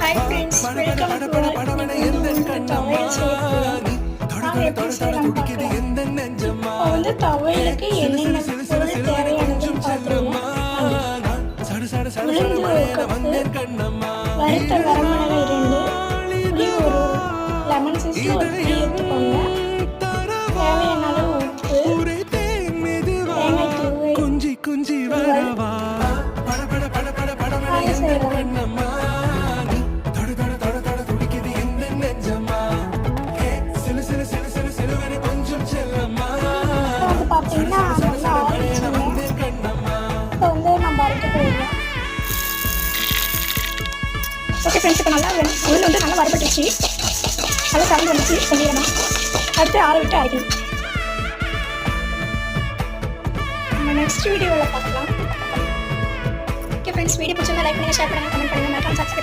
Hi friends, welcome to துவையல் செய்ய போகிறோம். நாங்கள் எப்படி செய்யலாம் பார்க்கலாம். இப்போ வந்து துவையலுக்கு என்னென்ன பொருள் தேவையானதுன்னு பார்த்துருவோம். உளுந்து ஒரு கப்பு, வறுத்த வரமிளகாய் 2, புளி ஒரு லெமன் சைஸில் ஒரு புளி எடுத்துக்கோங்க. தேவையான அளவு உப்பு, தேங்காய் துருவல், வாங்க செய்யலாம். பார்த்தீங்கன்னா நல்லா ஆரம்பிச்சுங்க. இப்போ வந்து நம்ம அரைக்க போயிடலாம். ஓகே ஃப்ரெண்ட்ஸ், இப்போ நல்லா உளுந்து வந்து நல்லா வறுபட்டுச்சு, நல்லா கலந்து வந்துச்சு சொல்லிடலாம். அடுத்து ஆற விட்டு அரைக்கணும். நம்ம நெக்ஸ்ட் வீடியோவில் பார்க்கலாம். ஓகே ஃப்ரெண்ட்ஸ், வீடியோ பிடிச்சிருந்தா லைக் பண்ணுங்கள், ஷேர் பண்ணுங்கள், கமெண்ட் பண்ணுங்கள், மறக்காம சப்ஸ்கிரைப்